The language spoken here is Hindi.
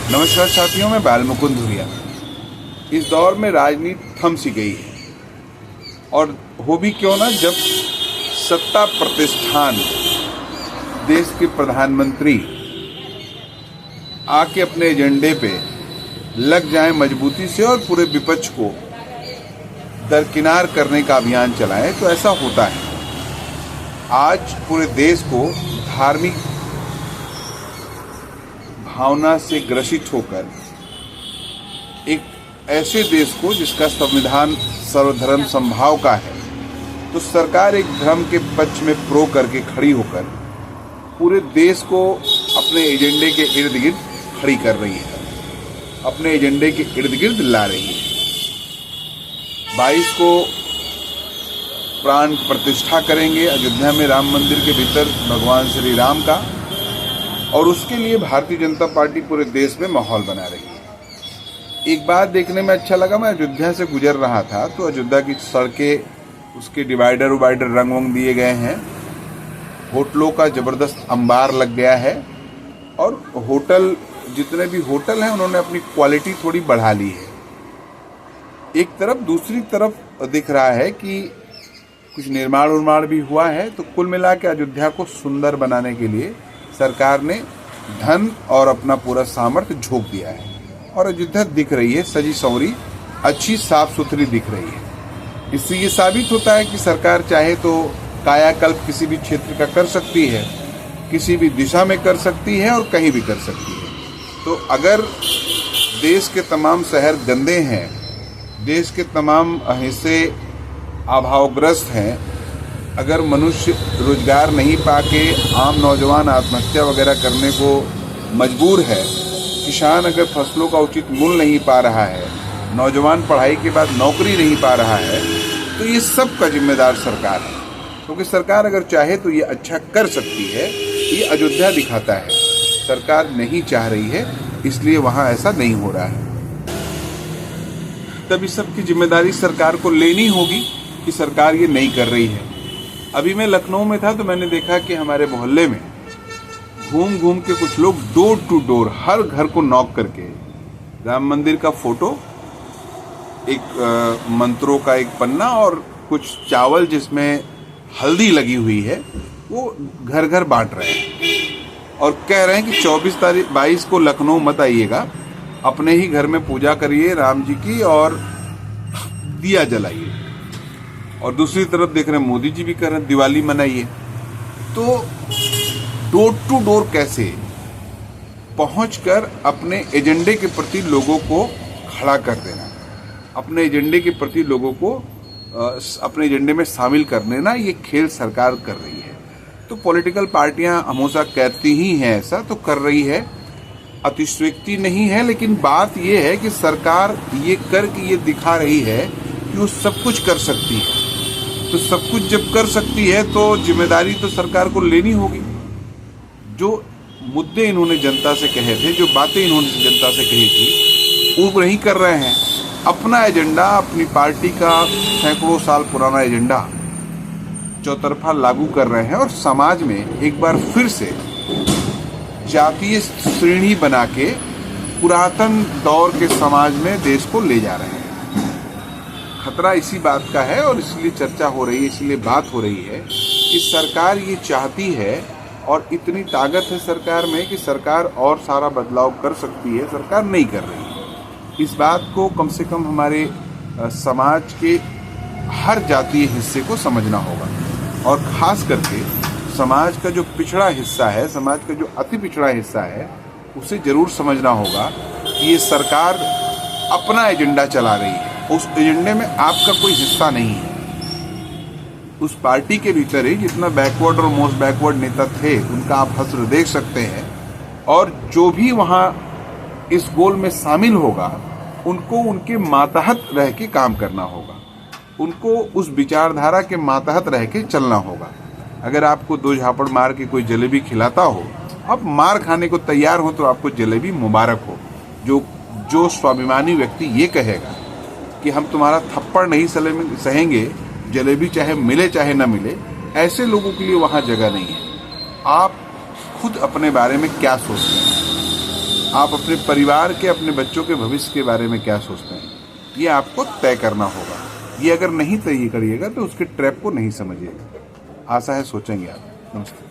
नमस्कार साथियों, मैं बाल मुकुंद धुरिया। इस दौर में राजनीति थम सी गई है, और हो भी क्यों ना, जब सत्ता प्रतिष्ठान देश के प्रधानमंत्री आके अपने एजेंडे पे लग जाए मजबूती से और पूरे विपक्ष को दरकिनार करने का अभियान चलाएं, तो ऐसा होता है। आज पूरे देश को धार्मिक भावना से ग्रसित होकर एक ऐसे देश को जिसका संविधान सर्वधर्म समभाव का है, तो सरकार एक धर्म के पक्ष में प्रो करके खड़ी होकर पूरे देश को अपने एजेंडे के इर्द गिर्द खड़ी कर रही है, अपने एजेंडे के इर्द गिर्द ला रही है। 22 को प्राण प्रतिष्ठा करेंगे अयोध्या में राम मंदिर के भीतर भगवान श्री राम का, और उसके लिए भारतीय जनता पार्टी पूरे देश में माहौल बना रही है। एक बात देखने में अच्छा लगा, मैं अयोध्या से गुजर रहा था तो अयोध्या की सड़कें, उसके डिवाइडर रंग वंग दिए गए हैं, होटलों का जबरदस्त अंबार लग गया है, और होटल जितने भी होटल हैं उन्होंने अपनी क्वालिटी थोड़ी बढ़ा ली है एक तरफ। दूसरी तरफ दिख रहा है कि कुछ निर्माण भी हुआ है। तो कुल मिला के अयोध्या को सुंदर बनाने के लिए सरकार ने धन और अपना पूरा सामर्थ्य झोंक दिया है, और अयोध्या दिख रही है सजी संवरी, अच्छी साफ सुथरी दिख रही है। इससे ये साबित होता है कि सरकार चाहे तो कायाकल्प किसी भी क्षेत्र का कर सकती है, किसी भी दिशा में कर सकती है और कहीं भी कर सकती है। तो अगर देश के तमाम शहर गंदे हैं, देश के तमाम हिस्से अभावग्रस्त हैं, अगर मनुष्य रोजगार नहीं पाके आम नौजवान आत्महत्या वगैरह करने को मजबूर है, किसान अगर फसलों का उचित मूल्य नहीं पा रहा है, नौजवान पढ़ाई के बाद नौकरी नहीं पा रहा है, तो ये सब का जिम्मेदार सरकार है। क्योंकि सरकार अगर चाहे तो ये अच्छा कर सकती है। ये अयोध्या दिखाता है सरकार नहीं चाह रही है, इसलिए वहां ऐसा नहीं हो रहा है। तब इस सब की जिम्मेदारी सरकार को लेनी होगी कि सरकार ये नहीं कर रही है। अभी मैं लखनऊ में था तो मैंने देखा कि हमारे मोहल्ले में घूम घूम के कुछ लोग डोर टू डोर हर घर को नॉक करके राम मंदिर का फोटो, एक मंत्रों का एक पन्ना और कुछ चावल जिसमें हल्दी लगी हुई है, वो घर घर बांट रहे हैं और कह रहे हैं कि 22 को लखनऊ मत आइएगा, अपने ही घर में पूजा करिए राम जी की और दिया जलाइए। और दूसरी तरफ देख रहे हैं मोदी जी भी कर रहे हैं दिवाली मनाइए। तो डोर टू डोर कैसे पहुंचकर अपने एजेंडे के प्रति लोगों को खड़ा कर देना, अपने एजेंडे के प्रति लोगों को अपने एजेंडे में शामिल कर लेना, ये खेल सरकार कर रही है। तो पॉलिटिकल पार्टियां हमेशा कहती ही हैं ऐसा, तो कर रही है, अतिशयोक्ति नहीं है। लेकिन बात ये है कि सरकार ये करके ये दिखा रही है कि वो सब कुछ कर सकती है। तो सब कुछ जब कर सकती है तो जिम्मेदारी तो सरकार को लेनी होगी। जो मुद्दे इन्होंने जनता से कहे थे, जो बातें इन्होंने जनता से कही थी, वो नहीं कर रहे हैं। अपना एजेंडा, अपनी पार्टी का सैकड़ों साल पुराना एजेंडा चौतरफा लागू कर रहे हैं, और समाज में एक बार फिर से जातीय श्रेणी बना के पुरातन दौर के समाज में देश को ले जा रहे हैं। खतरा इसी बात का है, और इसलिए चर्चा हो रही है, इसलिए बात हो रही है कि सरकार ये चाहती है, और इतनी ताकत है सरकार में कि सरकार और सारा बदलाव कर सकती है, सरकार नहीं कर रही है। इस बात को कम से कम हमारे समाज के हर जातीय हिस्से को समझना होगा, और खास करके समाज का जो पिछड़ा हिस्सा है, समाज का जो अति पिछड़ा हिस्सा है, उसे जरूर समझना होगा कि ये सरकार अपना एजेंडा चला रही है, उस एजेंडे में आपका कोई हिस्सा नहीं है। उस पार्टी के भीतर ही जितना बैकवर्ड और मोस्ट बैकवर्ड नेता थे, उनका आप हश्र देख सकते हैं, और जो भी वहां इस गोल में शामिल होगा, उनको उनके मातहत रह के काम करना होगा, उनको उस विचारधारा के मातहत रह के चलना होगा। अगर आपको 2 झापड़ मार के कोई जलेबी खिलाता हो, आप मार खाने को तैयार हो, तो आपको जलेबी मुबारक हो। जो स्वाभिमानी व्यक्ति ये कहेगा कि हम तुम्हारा थप्पड़ नहीं सहेंगे, जलेबी चाहे मिले चाहे न मिले, ऐसे लोगों के लिए वहां जगह नहीं है। आप खुद अपने बारे में क्या सोचते हैं? आप अपने परिवार के, अपने बच्चों के भविष्य के बारे में क्या सोचते हैं, ये आपको तय करना होगा। ये अगर नहीं तय करिएगा तो उसके ट्रैप को नहीं समझिएगा। आशा है सोचेंगे आप। नमस्ते।